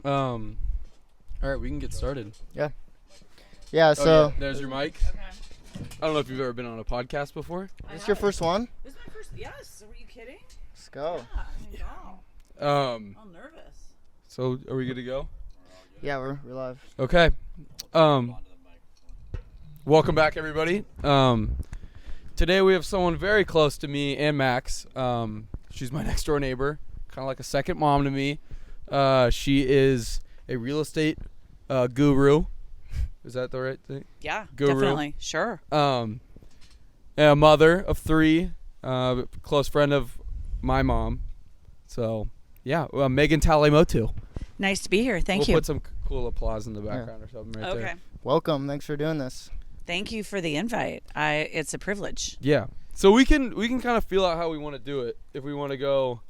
All right, we can get started. Yeah. So there's your mic. Okay. I don't know if you've ever been on a podcast before. Is this your first one? This is my first. Yes. Were you kidding? Let's go. Yeah. I'm nervous. So are we good to go? Yeah, we're live. Okay. Welcome back, everybody. Today we have someone very close to me and Max. She's my next door neighbor, kind of like a second mom to me. She is a real estate guru. Is that the right thing? Yeah, guru. Definitely. Sure. A mother of three, close friend of my mom. So, yeah, Megan Talalemotu. Nice to be here. Thank you. We'll put some cool applause in the background or something right there. Okay. Welcome. Thanks for doing this. Thank you for the invite. It's a privilege. Yeah. So we can kind of feel out how we want to do it. If we want to go,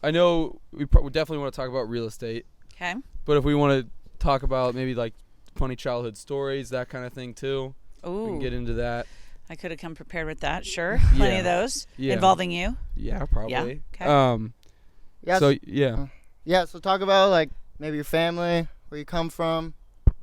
I know we definitely want to talk about real estate. Okay. But if we want to talk about maybe like funny childhood stories, that kind of thing too. Ooh. We can get into that. I could have come prepared with that. Sure. Plenty of those. Yeah. Involving you. Yeah, probably. Yeah. Okay. Yeah. So yeah. So talk about like maybe your family, where you come from.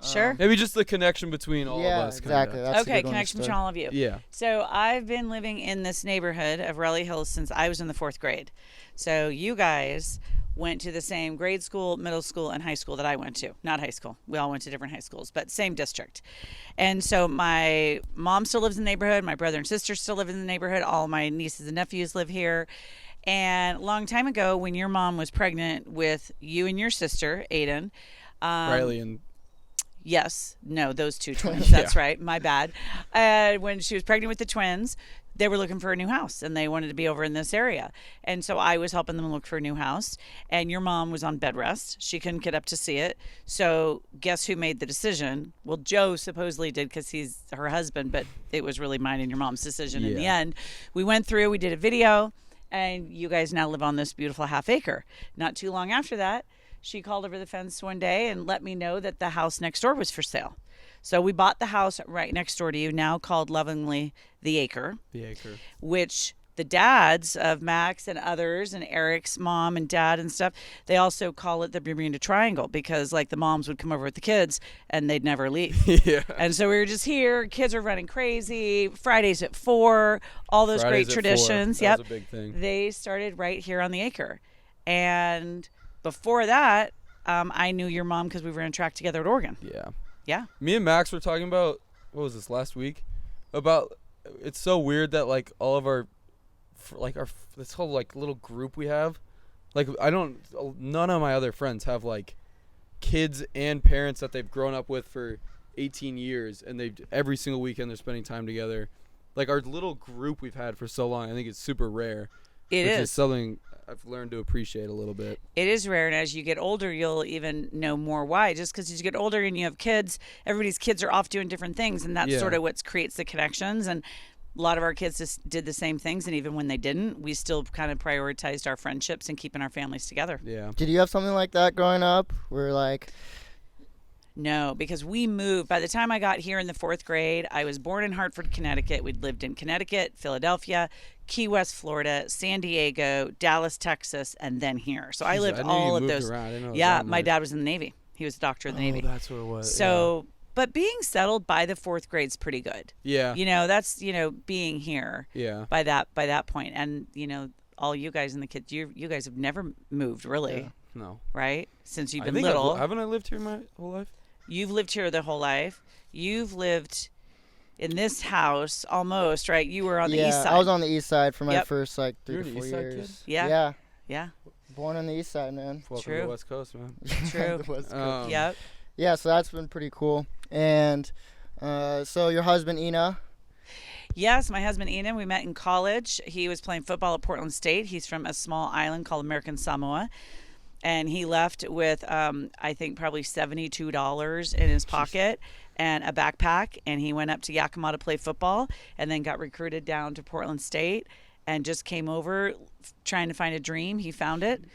Sure. Maybe just the connection between all of us. Exactly. Kinda. That's a Okay, good one to connection start. between all of you. Yeah. So I've been living in this neighborhood of Raleigh Hills since I was in the 4th grade. So you guys went to the same grade school, middle school, and high school that I went to. Not high school. We all went to different high schools, but same district. And so my mom still lives in the neighborhood. My brother and sister still live in the neighborhood. All my nieces and nephews live here. And a long time ago, when your mom was pregnant with you and your sister, Aiden. Riley and... Yes. No, those two twins. That's right. My bad. When she was pregnant with the twins, they were looking for a new house and they wanted to be over in this area. And so I was helping them look for a new house. And your mom was on bed rest. She couldn't get up to see it. So guess who made the decision? Well, Joe supposedly did because he's her husband, but it was really mine and your mom's decision in the end. We went through, we did a video, and you guys now live on this beautiful half acre. Not too long after that, she called over the fence one day and let me know that the house next door was for sale. So we bought the house right next door to you, now called lovingly The Acre. The Acre. Which the dads of Max and others and Eric's mom and dad and stuff, they also call it the Bermuda Triangle because like the moms would come over with the kids and they'd never leave. Yeah. And so we were just here. Kids were running crazy. Fridays at 4, all those Fridays great at traditions. 4. That was a big thing. They started right here on The Acre. And before that, I knew your mom because we were in track together at Oregon. Yeah. Yeah. Me and Max were talking about, what was this, last week? About, it's so weird that like all of our this whole like little group we have, like none of my other friends have like kids and parents that they've grown up with for 18 years and every single weekend they're spending time together. Like our little group we've had for so long, I think it's super rare. It which is. is something I've learned to appreciate a little bit. It is rare, and as you get older, you'll even know more why. Just because as you get older and you have kids, everybody's kids are off doing different things, and that's sort of what creates the connections. And a lot of our kids just did the same things, and even when they didn't, we still kind of prioritized our friendships and keeping our families together. Yeah. Did you have something like that growing up? Where like... No, because we moved. By the time I got here in the 4th grade, I was born in Hartford, Connecticut. We'd lived in Connecticut, Philadelphia, Key West, Florida, San Diego, Dallas, Texas, and then here. So I lived all of those. Yeah, my dad was in the Navy. He was a doctor in the Navy. That's what it was. So, but being settled by the 4th grade's pretty good. Yeah. You know, that's, being here. Yeah. By that point. And, all you guys and the kids, you guys have never moved, really. Yeah. No. Right? Since you've been think little. haven't I lived here my whole life? You've lived here the whole life. You've lived in this house almost, right? You were on the east side. I was on the east side for my first like 3 to 4 years. Kid? Yeah. Yeah. Born on the east side, man. Welcome to the West Coast, man. True. The West Coast. Yep. Yeah, so that's been pretty cool. And so your husband, Ina? Yes, my husband, Ian, we met in college. He was playing football at Portland State. He's from a small island called American Samoa. And he left with, I think, probably $72 in his pocket and a backpack. And he went up to Yakima to play football and then got recruited down to Portland State and just came over trying to find a dream. He found it.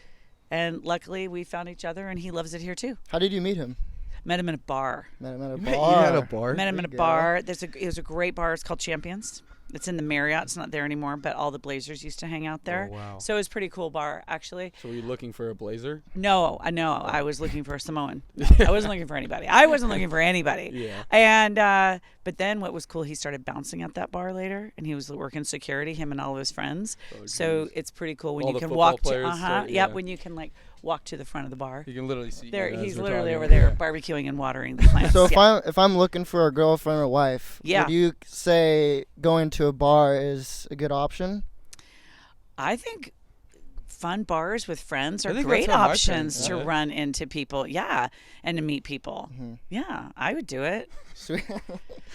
And luckily, we found each other, and he loves it here, too. How did you meet him? Met him in a bar. Met him at a You bar. had a bar? Met him in a bar. It was a great bar. It's called Champions. It's in the Marriott. It's not there anymore, but all the Blazers used to hang out there. Oh, wow. So it was a pretty cool bar, actually. So were you looking for a blazer? No, I was looking for a Samoan. No, I wasn't looking for anybody. I wasn't looking for anybody. Yeah. And but then what was cool, he started bouncing at that bar later, and he was working security, him and all of his friends. Oh, So geez. it's pretty cool when All you the can football walk to players start- yeah. when you can like walk to the front of the bar. You can literally see. There, you as he's we're literally talking. over there Yeah. barbecuing and watering the plants. So yeah. if I'm looking for a girlfriend or wife, Yeah. would you say going to a bar is a good option? I think fun bars with friends are I think great that's how my options parents to did it. run into people. Yeah, and to meet people. Yeah, I would do it. Sweet.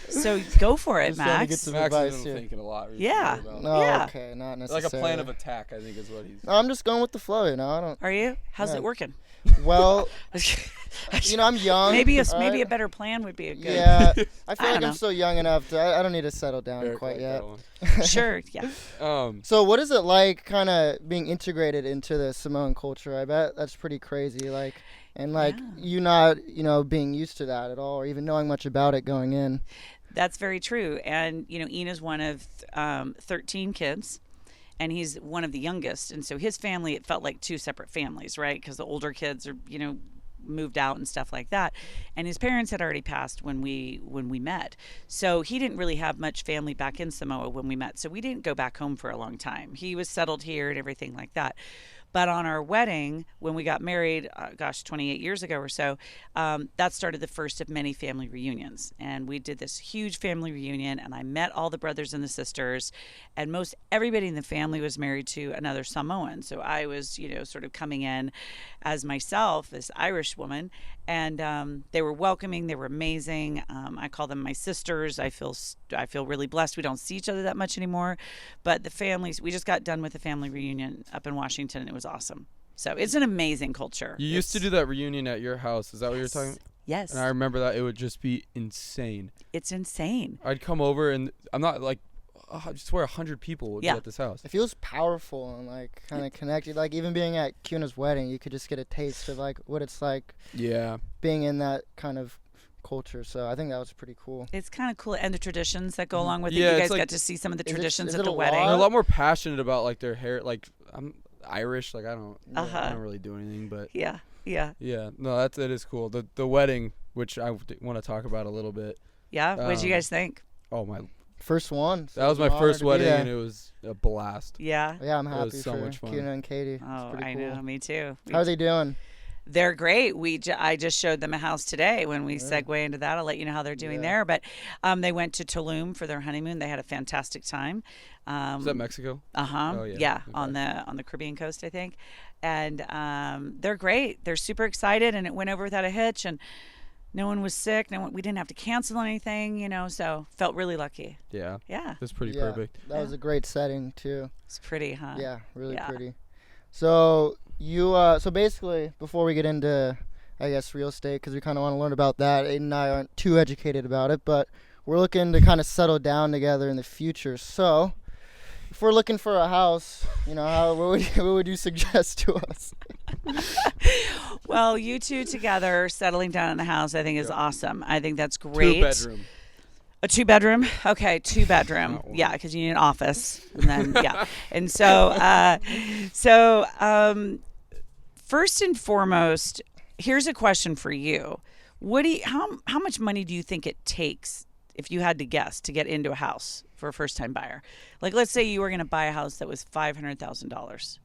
So go for it, Just trying to get Max. some Max advice is here. thinking a lot. recently Yeah. about- No, Yeah. okay, not Like necessarily. a plan of attack, I think is what he's. No, I'm just going with the flow, you know. I don't. Are you? How's Yeah. it working? Well, you know, I'm young. maybe a alright? better plan would be a good. Yeah, I feel I like don't I'm know. still young enough to. I don't need to settle down Eric quite liked yet. that one. Sure. Yeah. So What is it like, kind of being integrated into the Samoan culture? I bet that's pretty crazy. Like, and like Yeah. you not, being used to that at all, or even knowing much about it going in. That's very true. And, Ina's one of 13 kids, and he's one of the youngest. And so his family, it felt like two separate families, right? Because the older kids are, moved out and stuff like that. And his parents had already passed when we met. So he didn't really have much family back in Samoa when we met. So we didn't go back home for a long time. He was settled here and everything like that. But on our wedding, when we got married, 28 years ago or so, that started the first of many family reunions. And we did this huge family reunion, and I met all the brothers and the sisters, and most everybody in the family was married to another Samoan. So I was, sort of coming in as myself, this Irish woman, and they were welcoming. They were amazing. I call them my sisters. I feel really blessed. We don't see each other that much anymore, but the families. We just got done with a family reunion up in Washington, and it was awesome. So it's an amazing culture. you used to do that reunion at your house. Is that what you're talking? Yes. And I remember that it would just be insane. It's insane. I'd come over and I'm not like, I swear 100 people would Yeah. be at this house. It feels powerful and like kind of connected. Like even being at Kuna's wedding, you could just get a taste of like what it's like Yeah. being in that kind of culture. So I think that was pretty cool. It's kind of cool, and the traditions that go along with Yeah, it. You it's guys like- got to see some of the Is it- traditions is at it the a wedding. lot? They're a lot more passionate about like their hair. Like I'm Irish. Like I don't Uh-huh. really do anything. But Yeah. Yeah. yeah, no, it is cool. The wedding, which I want to talk about a little bit. Yeah. What did you Um, guys think? Oh my, First one. so that was it's my an honor first to be wedding, there. and it was a blast. Yeah. Yeah, I'm It was happy so for much fun. Kuna and Katie. It's Oh, pretty I cool. know. Me too. How are they doing? They're great. I just showed them a house today. When we Yeah. segue into that, I'll let you know how they're doing Yeah. there. But they went to Tulum for their honeymoon. They had a fantastic time. Is that Mexico? Uh-huh. Oh, yeah. Yeah, Okay. on the Caribbean coast, I think. And they're great. They're super excited, and it went over without a hitch, and no one was sick. We didn't have to cancel anything, so felt really lucky. Yeah, Yeah. that's pretty Yeah, perfect. That was a great setting too. It's pretty, huh? Yeah, really Yeah. pretty. So so basically, before we get into, I guess, real estate, because we kind of want to learn about that, Aiden and I aren't too educated about it, but we're looking to kind of settle down together in the future. So if we're looking for a house, what would you suggest to us? Well, you two together settling down in a house, I think is Yeah. awesome. I think that's great. 2-bedroom. A 2-bedroom? Okay, 2-bedroom. Not one. Yeah, because you need an office. And then, yeah. And so, first and foremost, here's a question for you. How much money do you think it takes, if you had to guess, to get into a house for a first-time buyer? Like, let's say you were going to buy a house that was $500,000.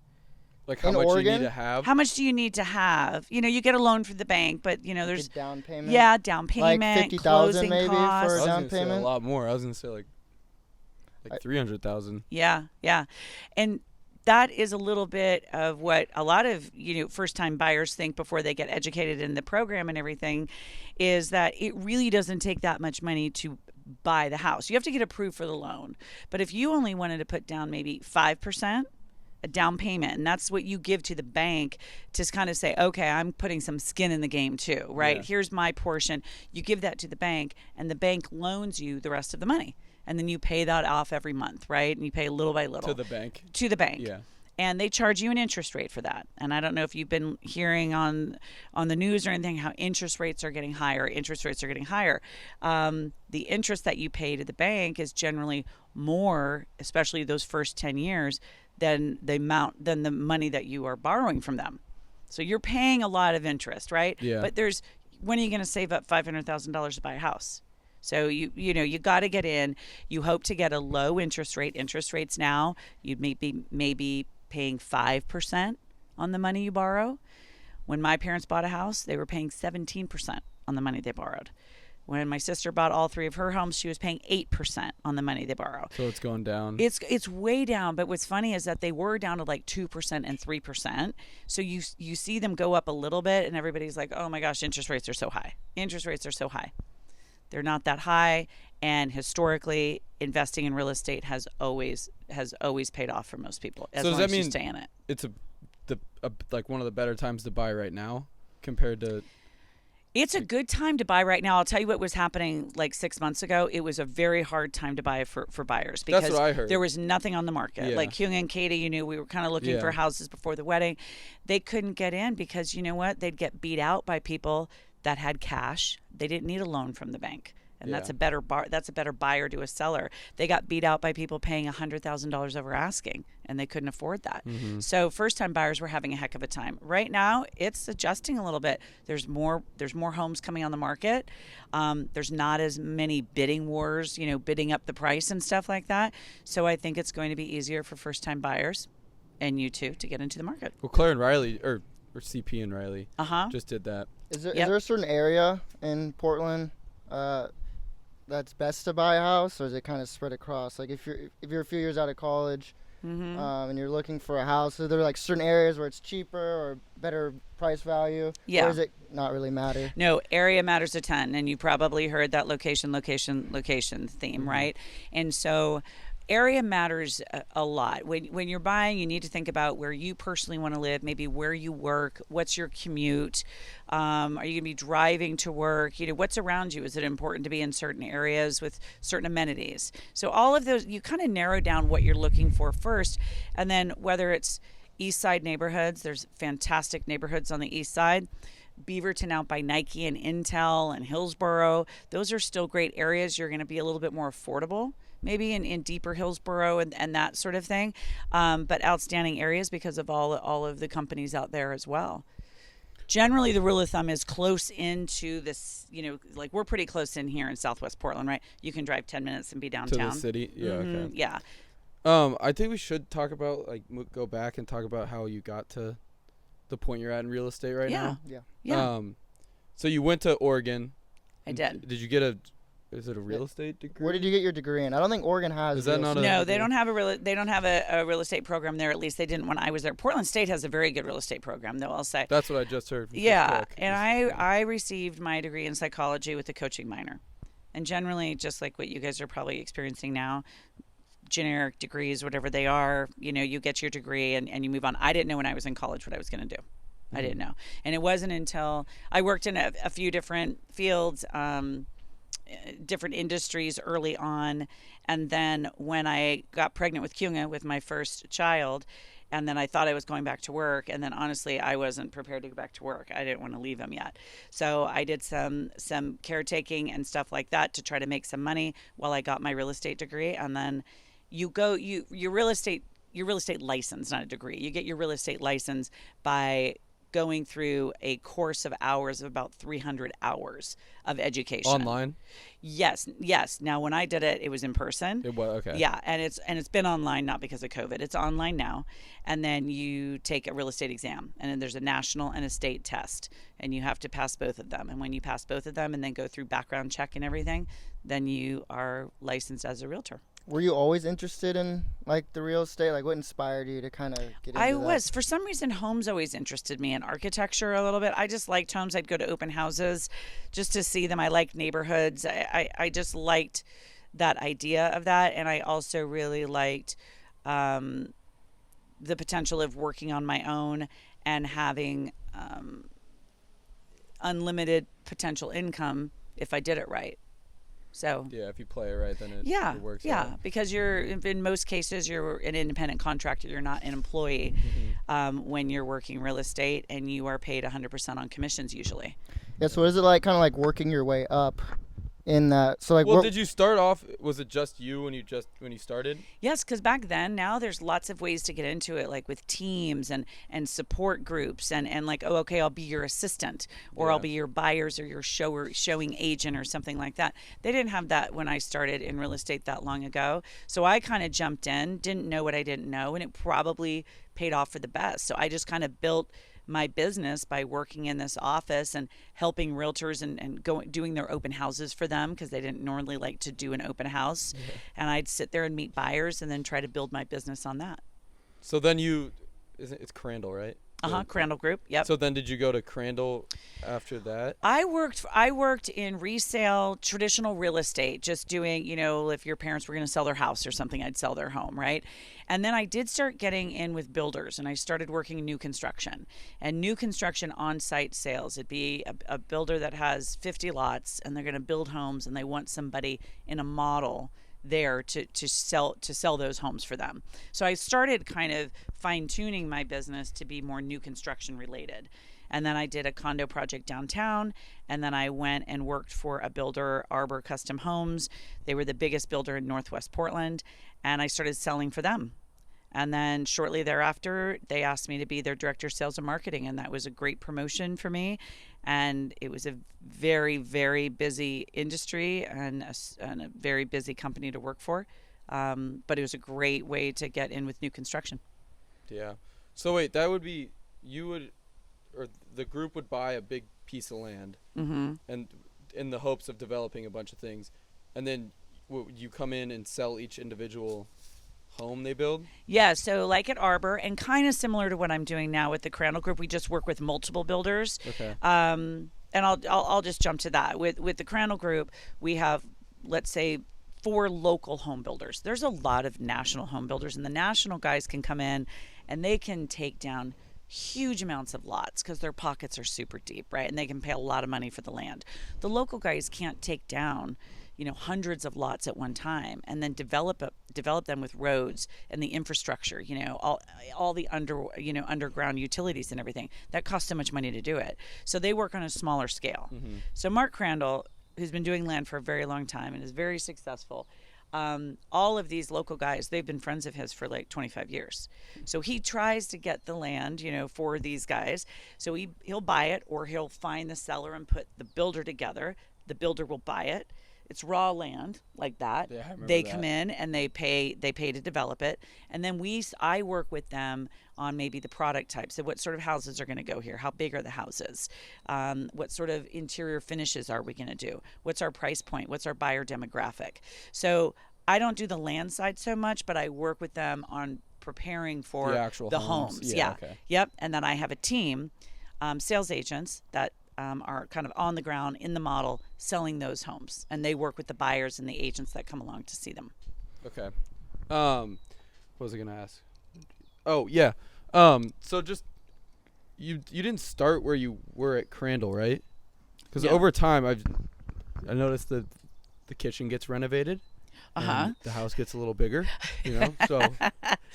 Like how In much you Oregon? need to have? How much do you need to have? You get a loan from the bank, but, Like there's... a down payment? Yeah, down payment, Like 50,000 closing maybe for costs. I was down gonna say payment? a lot more. I was gonna say like 300,000. Yeah, yeah. And that is a little bit of what a lot of, first-time buyers think before they get educated in the program and everything, is that it really doesn't take that much money to buy the house. You have to get approved for the loan. But if you only wanted to put down maybe 5%, a down payment, and that's what you give to the bank to kind of say, okay, I'm putting some skin in the game too, right? Yeah. Here's my portion. You give that to the bank, and the bank loans you the rest of the money. And then you pay that off every month, right? And you pay little by little. To the bank. To the bank. Yeah. And they charge you an interest rate for that. And I don't know if you've been hearing on the news or anything how interest rates are getting higher. The interest that you pay to the bank is generally more, especially those first 10 years, than the money that you are borrowing from them. So you're paying a lot of interest, right? Yeah. But when are you going to save up $500,000 to buy a house? So you got to get in. You hope to get a low interest rate. Interest rates now, you'd maybe paying 5% on the money you borrow. When my parents bought a house, they were paying 17% on the money they borrowed. When my sister bought all three of her homes, she was paying 8% on the money they borrow. So it's going down. It's way down. But what's funny is that they were down to like 2% and 3%. So you see them go up a little bit, and everybody's like, oh my gosh, interest rates are so high. Interest rates are so high. They're not that high, and historically, investing in real estate has always paid off for most people. As so does long that as you mean stay in it? It's like one of the better times to buy right now compared to? It's a good time to buy right now. I'll tell you what was happening like 6 months ago. It was a very hard time to buy for buyers because That's what I heard. there was nothing on the market. Yeah. Like Hyung and Katie, we were kind of looking for houses before the wedding. They couldn't get in because you know what? They'd get beat out by people that had cash. They didn't need a loan from the bank. And that's a better buyer to a seller. They got beat out by people paying $100,000 over asking, and they couldn't afford that. Mm-hmm. So first-time buyers were having a heck of a time. Right now, it's adjusting a little bit. There's more homes coming on the market. There's not as many bidding wars, bidding up the price and stuff like that. So I think it's going to be easier for first-time buyers, and you too, to get into the market. Well, Claire and Riley, or CP and Riley, just did that. Is there a certain area in Portland that's best to buy a house, or is it kind of spread across? Like if you're a few years out of college, and you're looking for a house, are there like certain areas where it's cheaper or better price value? Yeah. Or does it not really matter? No, area matters a ton, and you probably heard that location theme, right? And so area matters a lot. When you're buying, you need to think about where you personally want to live, maybe where you work, what's your commute, are you going to be driving to work, what's around you. Is it important to be in certain areas with certain amenities? So all of those, you kind of narrow down what you're looking for first, and then whether it's east side neighborhoods, there's fantastic neighborhoods on the east side. Beaverton out by Nike and Intel and Hillsboro, those are still great areas. You're going to be a little bit more affordable, maybe in deeper Hillsboro and that sort of thing, but outstanding areas because of all of the companies out there as well. Generally, the rule of thumb is close into this, like we're pretty close in here in Southwest Portland, right? You can drive 10 minutes and be downtown. To the city? Yeah, okay. Yeah. I think we should talk about, go back and talk about how you got to the point you're at in real estate right now. Yeah. So you went to Oregon. I did. Did you get is it a real estate degree? Where did you get your degree in? I don't think Oregon has. Is that not a? No, they don't have a real estate program there. At least they didn't when I was there. Portland State has a very good real estate program, though. I'll say. That's what I just heard. Yeah, and I received my degree in psychology with a coaching minor, and generally, just like what you guys are probably experiencing now, generic degrees, whatever they are, you get your degree and you move on. I didn't know when I was in college what I was going to do. I didn't know, and it wasn't until I worked in a few different fields. Different industries early on, and then when I got pregnant with Kyunga, with my first child, and then I thought I was going back to work, and then honestly I wasn't prepared to go back to work. I didn't want to leave him yet, so I did some caretaking and stuff like that to try to make some money while I got my real estate degree. And then your real estate license, not a degree. You get your real estate license by going through a course of hours of about 300 hours of education. Online? Yes. Now, when I did it, it was in person. It was, okay. Yeah, and it's been online, not because of COVID. It's online now. And then you take a real estate exam, and then there's a national and a state test, and you have to pass both of them. And when you pass both of them and then go through background check and everything, then you are licensed as a realtor. Were you always interested in the real estate? Like, what inspired you to kind of get into I that? was. For some reason, homes always interested me, and architecture a little bit. I just liked homes. I'd go to open houses just to see them. I liked neighborhoods. I just liked that idea of that, and I also really liked the potential of working on my own and having unlimited potential income if I did it right. So yeah, if you play it right, then it works. Yeah, because in most cases you're an independent contractor. You're not an employee when you're working real estate, and you are paid 100% on commissions usually. Yeah. So is it kind of like working your way up in that. So like, Well, did you start off? Was it just you when you started? Yes, because back then, now there's lots of ways to get into it, like with teams and support groups and like, oh, okay, I'll be your assistant, or I'll be your buyers or your showing agent or something like that. They didn't have that when I started in real estate that long ago. So I kind of jumped in, didn't know what I didn't know, and it probably paid off for the best. So I just kind of built my business by working in this office and helping realtors and doing their open houses for them, because they didn't normally like to do an open house. And I'd sit there and meet buyers and then try to build my business on that. So then it's Crandall, right? Crandall Group. Yep. So then did you go to Crandall after that? I worked in resale, traditional real estate, just doing, if your parents were going to sell their house or something, I'd sell their home, right? And then I did start getting in with builders, and I started working in new construction on-site sales. It'd be a builder that has 50 lots, and they're going to build homes, and they want somebody in a model there to sell those homes for them. So I started kind of fine-tuning my business to be more new construction related. And then I did a condo project downtown, and then I went and worked for a builder, Arbor Custom Homes. They were the biggest builder in Northwest Portland, and I started selling for them. And then shortly thereafter, they asked me to be their director of sales and marketing, and that was a great promotion for me. And it was a very, very busy industry and a very busy company to work for. But it was a great way to get in with new construction. Yeah. So wait, that would be the group would buy a big piece of land, and in the hopes of developing a bunch of things, and then you come in and sell each individual home they build? Yeah, so like at Arbor, and kind of similar to what I'm doing now with the Crandall Group, we just work with multiple builders. Okay. And I'll just jump to that. With the Crandall Group, we have, let's say, 4 local home builders. There's a lot of national home builders, and the national guys can come in and they can take down huge amounts of lots because their pockets are super deep, right? And they can pay a lot of money for the land. The local guys can't take down hundreds of lots at one time and then develop them with roads and the infrastructure, all the underground utilities and everything. That costs so much money to do it. So they work on a smaller scale. So Mark Crandall, who's been doing land for a very long time and is very successful, all of these local guys, they've been friends of his for like 25 years. So he tries to get the land, for these guys. So he'll buy it, or he'll find the seller and put the builder together. The builder will buy it. It's raw land like that. Yeah, I remember they that. come in and they pay to develop it. And then I work with them on maybe the product types. So what sort of houses are going to go here? How big are the houses? What sort of interior finishes are we going to do? What's our price point? What's our buyer demographic? So I don't do the land side so much, but I work with them on preparing for The actual homes. Yeah. Okay. Yep. And then I have a team, sales agents that are kind of on the ground in the model selling those homes, and they work with the buyers and the agents that come along to see them. Okay. What was I gonna ask? Oh yeah. So just you didn't start where you were at Crandall, right? Because over time I noticed that the kitchen gets renovated. And the house gets a little bigger, So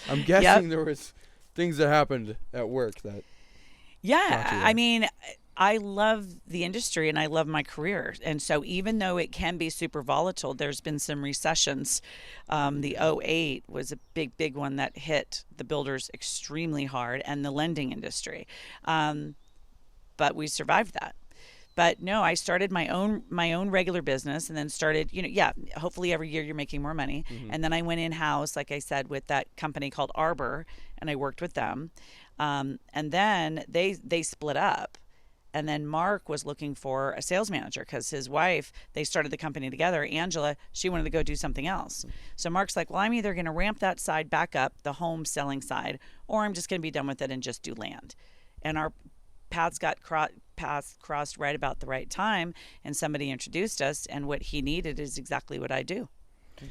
I'm guessing there was things that happened at work that. Yeah, I mean, I love the industry and I love my career. And so even though it can be super volatile, there's been some recessions. The 2008 was a big one that hit the builders extremely hard, and the lending industry. But we survived that. But no, I started my own regular business, and then started, hopefully every year you're making more money. And then I went in-house, like I said, with that company called Arbor, and I worked with them. And then they split up. And then Mark was looking for a sales manager because his wife, they started the company together, Angela, she wanted to go do something else. So Mark's like, well, I'm either going to ramp that side back up, the home selling side, or I'm just going to be done with it and just do land. And our paths crossed right about the right time, and somebody introduced us, and what he needed is exactly what I do.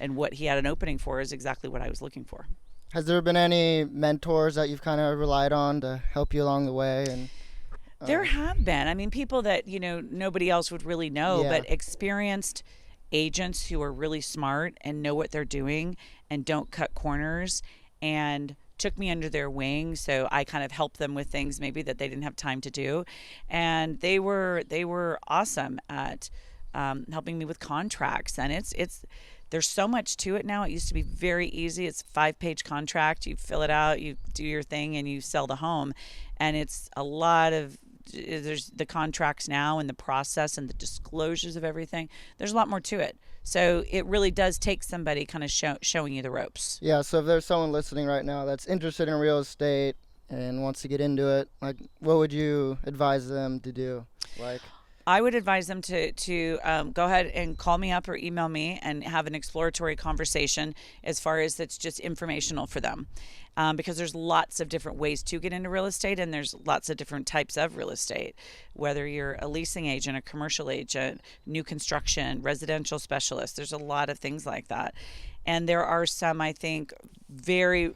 And what he had an opening for is exactly what I was looking for. Has there been any mentors that you've kind of relied on to help you along the way? And there have been. I mean, people that, nobody else would really know, but experienced agents who are really smart and know what they're doing and don't cut corners, and took me under their wing. So I kind of helped them with things maybe that they didn't have time to do. And they were awesome at helping me with contracts. And it's there's so much to it now. It used to be very easy. It's a 5-page contract. You fill it out, you do your thing, and you sell the home. And it's a lot of there's the contracts now and the process and the disclosures of everything. There's a lot more to it. So it really does take somebody kind of showing you the ropes. Yeah, so if there's someone listening right now that's interested in real estate and wants to get into it, like, what would you advise them to do? Like, I would advise them to go ahead and call me up or email me and have an exploratory conversation as far as it's just informational for them. Because there's lots of different ways to get into real estate, and there's lots of different types of real estate, whether you're a leasing agent, a commercial agent, new construction, residential specialist. There's a lot of things like that. And there are some, I think, very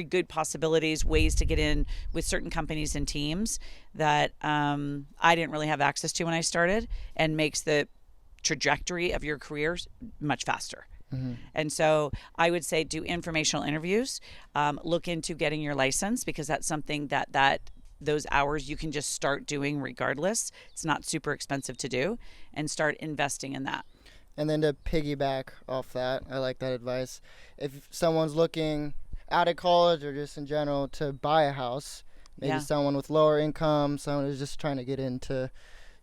good possibilities, ways to get in with certain companies and teams that I didn't really have access to when I started, and makes the trajectory of your career much faster. Mm-hmm. And so I would say do informational interviews, look into getting your license, because that's something that those hours you can just start doing regardless. It's not super expensive to do, and start investing in that. And then to piggyback off that, I like that advice. If someone's looking out of college or just in general to buy a house, maybe someone with lower income, someone who's just trying to get into,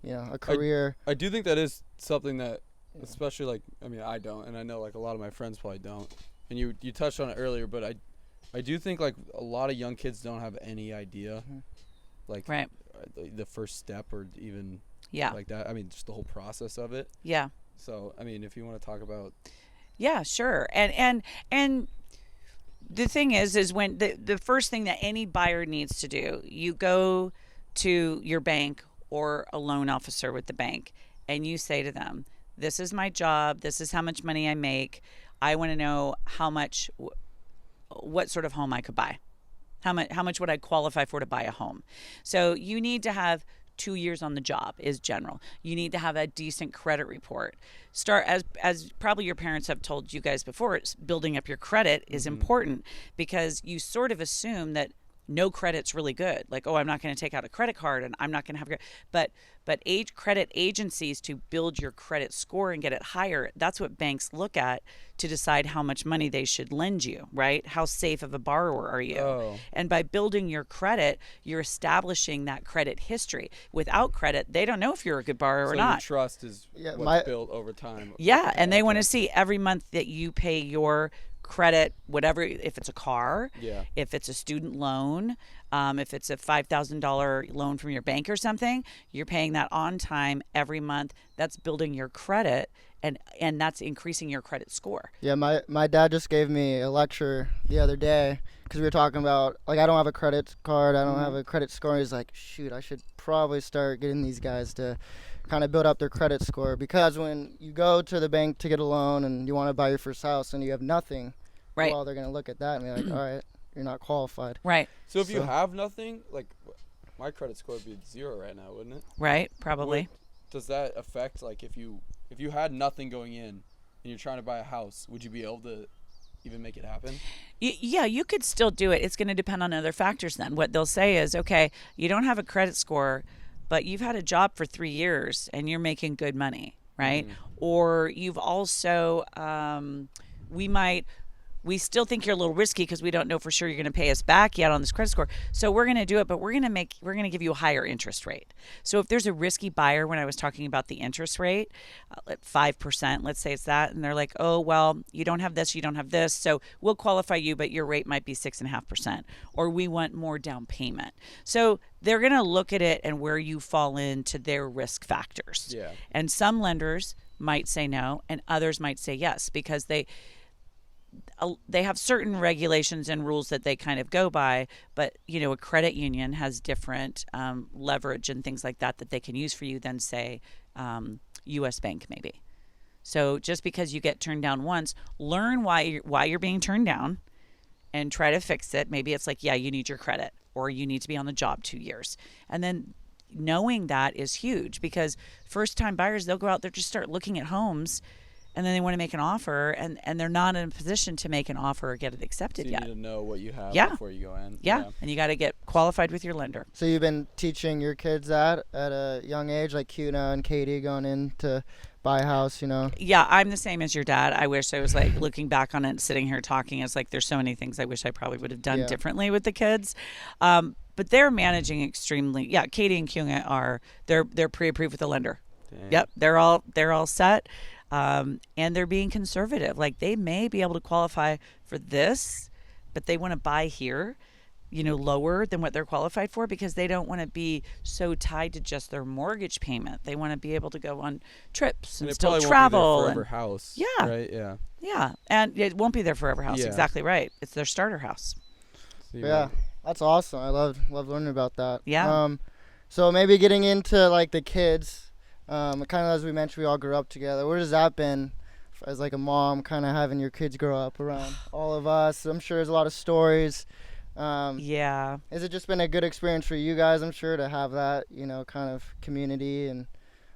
a career. I do think that is something that, especially like, I mean, I don't, and I know like a lot of my friends probably don't. And you touched on it earlier, but I do think like a lot of young kids don't have any idea, like the first step or even like that. I mean, just the whole process of it. Yeah. So, I mean, if you want to talk about. Yeah, sure. And the thing is when the first thing that any buyer needs to do, you go to your bank or a loan officer with the bank, and you say to them, this is my job, this is how much money I make, I want to know what sort of home I could buy, how much would I qualify for to buy a home. So you need to have 2 years on the job is general. You need to have a decent credit report. Start as probably your parents have told you guys before, building up your credit is important, because you sort of assume that no credit's really good. Like, oh, I'm not going to take out a credit card and I'm not going to have but credit agencies, to build your credit score and get it higher, that's what banks look at to decide how much money they should lend you, right? How safe of a borrower are you? Oh. And by building your credit, you're establishing that credit history. Without credit, they don't know if you're a good borrower or not. Your trust is what's built over time. Yeah, and they want to see every month that you pay your credit, whatever, if it's a car, if it's a student loan, if it's a $5,000 loan from your bank or something, you're paying that on time every month. That's building your credit, and that's increasing your credit score. Yeah, my dad just gave me a lecture the other day, because we were talking about, like, I don't have a credit card, I don't have a credit score. He's like, shoot, I should probably start getting these guys to kind of build up their credit score, because when you go to the bank to get a loan and you want to buy your first house and you have nothing, well, they're going to look at that and be like, all right, you're not qualified. Right. So if you have nothing, like, my credit score would be 0 right now, wouldn't it? Right, probably. Does that affect, like, if you had nothing going in and you're trying to buy a house, would you be able to even make it happen? Yeah, you could still do it. It's going to depend on other factors then. What they'll say is, okay, you don't have a credit score, but you've had a job for 3 years and you're making good money, right? Or you've also, we still think you're a little risky because we don't know for sure you're going to pay us back yet on this credit score. So we're going to do it, but we're going to give you a higher interest rate. So if there's a risky buyer, when I was talking about the interest rate, at 5%, let's say it's that, and they're like, oh, well, you don't have this, you don't have this, so we'll qualify you, but your rate might be 6.5%, or we want more down payment. So they're going to look at it and where you fall into their risk factors. Yeah. And some lenders might say no, and others might say yes, because they have certain regulations and rules that they kind of go by, but a credit union has different leverage and things like that they can use for you than, say, U.S. Bank maybe. So just because you get turned down once, learn why you're being turned down and try to fix it. Maybe it's like, you need your credit, or you need to be on the job 2 years. And then knowing that is huge, because first-time buyers, they'll go out there, just start looking at homes, and then they want to make an offer, and they're not in a position to make an offer or get it accepted So you yet. need to know what you have Yeah. before you go in. Yeah, and you got to get qualified with your lender. So you've been teaching your kids that at a young age, like Kuna and Katie going in to buy a house, you know? Yeah, I'm the same as your dad. I wish I was like looking back on it, sitting here talking. It's like there's so many things I wish I probably would have done Yeah. differently with the kids. But they're managing extremely. Yeah, Katie and Kyunga are they're pre-approved with the lender. Dang. Yep, they're all set, and they're being conservative. Like they may be able to qualify for this, but they want to buy here, lower than what they're qualified for because they don't want to be so tied to just their mortgage payment. They want to be able to go on trips and it still probably travel. won't be their forever house. Yeah. Right. Yeah. Yeah, and it won't be their forever house. Yeah. Exactly right. It's their starter house. So you Yeah, might- that's awesome. I love learning about that. Yeah. So maybe getting into like the kids, kind of as we mentioned, we all grew up together. Where has that been as like a mom, kind of having your kids grow up around all of us? I'm sure there's a lot of stories. Yeah. Has it just been a good experience for you guys? I'm sure to have that, kind of community and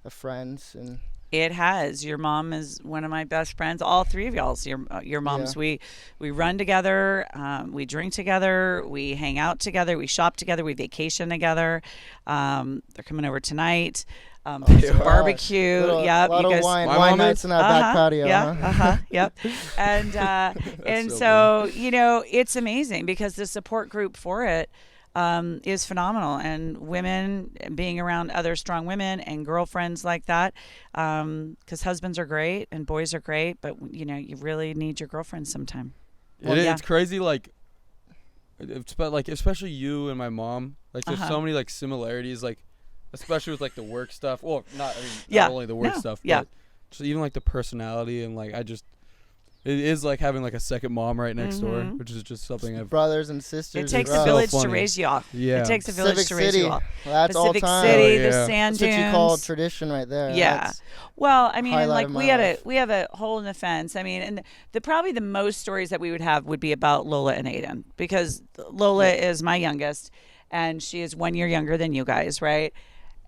of friends and. It has. Your mom is one of my best friends. All three of y'all's your moms. Yeah. We run together. We drink together. We hang out together. We shop together. We vacation together. They're coming over tonight. There's a barbecue. A Yep. lot you of guys. wine My mom nights is? in that back patio. Yeah. Huh? Yep. And so so it's amazing because the support group for it is phenomenal, and women being around other strong women and girlfriends like that, because husbands are great and boys are great, but you really need your girlfriend sometime. It's crazy. Like, especially you and my mom. Like, there's so many like similarities. Like, especially with like the work stuff. Well, not only the work stuff. Yeah. But just even like the personality and like it is like having like a second mom right next door, which is just something I've. Brothers and sisters. It takes and a bros. village to funny. raise y'all. Yeah. It takes a village Civic to raise City. you all. That's all Pacific time. City, Oh, the yeah. sand That's what you dunes. call tradition right there. Yeah. That's- Well, I mean, and highlight like of we my had life. we have a hole in the fence. I mean, and probably the most stories that we would have would be about Lola and Aiden, because Lola is my youngest and she is 1 year younger than you guys, right?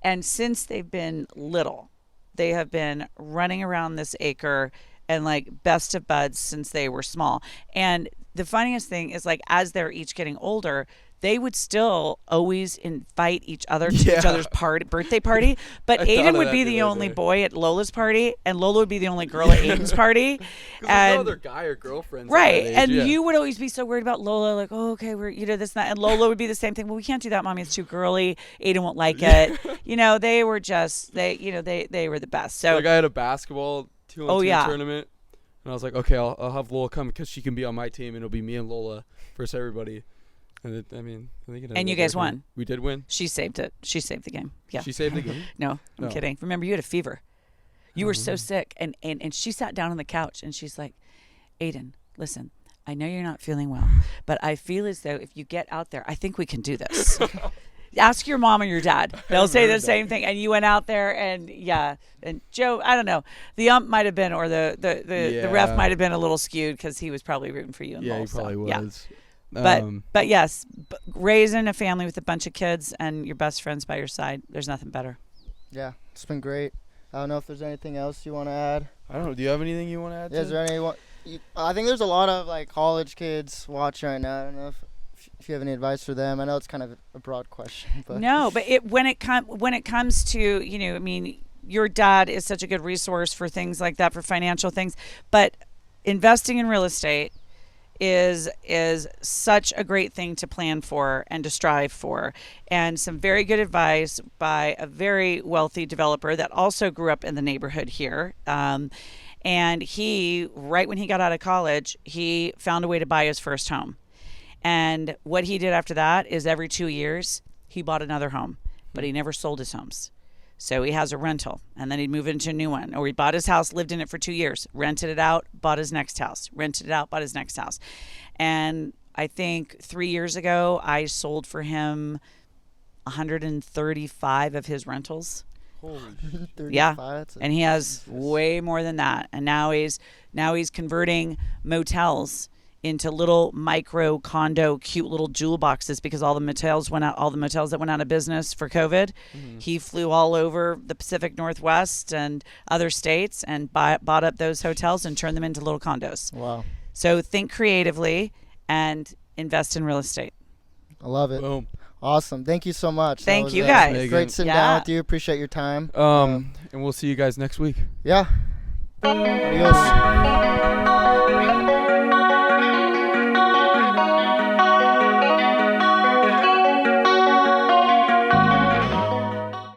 And since they've been little, they have been running around this acre and like best of buds since they were small. And the funniest thing is, like, as they're each getting older, they would still always invite each other to each other's birthday party. But I thought Aiden of would that be the the other only day. boy at Lola's party, and Lola would be the only girl at Aiden's party. There's no And other guy or girlfriends. right, At that age, and yeah. you would always be so worried about Lola, like, oh, okay, we're this and that, and Lola would be the same thing. Well, we can't do that, Mommy. It's too girly. Aiden won't like it. They were just they were the best. So Like, I had a basketball 2-on-2 Oh, yeah. tournament, and I was like, okay, I'll have Lola come because she can be on my team, and it'll be me and Lola versus everybody. And I think it ended you up guys working. won. We did win. she saved it. She saved the game. Yeah. She saved the game. No, I'm No. kidding. Remember, you had a fever. You were so sick, and she sat down on the couch, and she's like, Aiden, listen, I know you're not feeling well, but I feel as though if you get out there, I think we can do this. Ask your mom or your dad. They'll say the heard same thing. And you went out there, and and Joe, I don't know, the ump might have been, or the ref Yeah. might have been a little skewed because he was probably rooting for you. And Yeah, Lowell, he probably so, was. yeah. But yes, raising a family with a bunch of kids and your best friends by your side, there's nothing better. Yeah, it's been great. I don't know if there's anything else you want to add. I don't know. Do you have anything you want to add? Yeah, is there anyone? I think there's a lot of like college kids watching right now. I don't know if you have any advice for them. I know it's kind of a broad question, but No, but when it comes to, I mean, your dad is such a good resource for things like that, for financial things, but investing in real estate is such a great thing to plan for and to strive for. And some very good advice by a very wealthy developer that also grew up in the neighborhood here. And he, right when he got out of college, he found a way to buy his first home. And what he did after that is every 2 years, he bought another home, but he never sold his homes. So he has a rental, and then he'd move into a new one. Or he bought his house, lived in it for 2 years, rented it out, bought his next house, rented it out, bought his next house. And I think 3 years ago, I sold for him 135 of his rentals. Holy 35, Yeah. that's a- And he has way more than that. And now he's converting motels into little micro condo, cute little jewel boxes because all the motels that went out of business for COVID. He flew all over the Pacific Northwest and other states and bought up those hotels and turned them into little condos. Wow. So think creatively and invest in real estate. I love it. Boom. Awesome. Thank you so much. Thank you, guys. Megan. Great sitting down with you. Appreciate your time. And we'll see you guys next week. Yeah. Adios.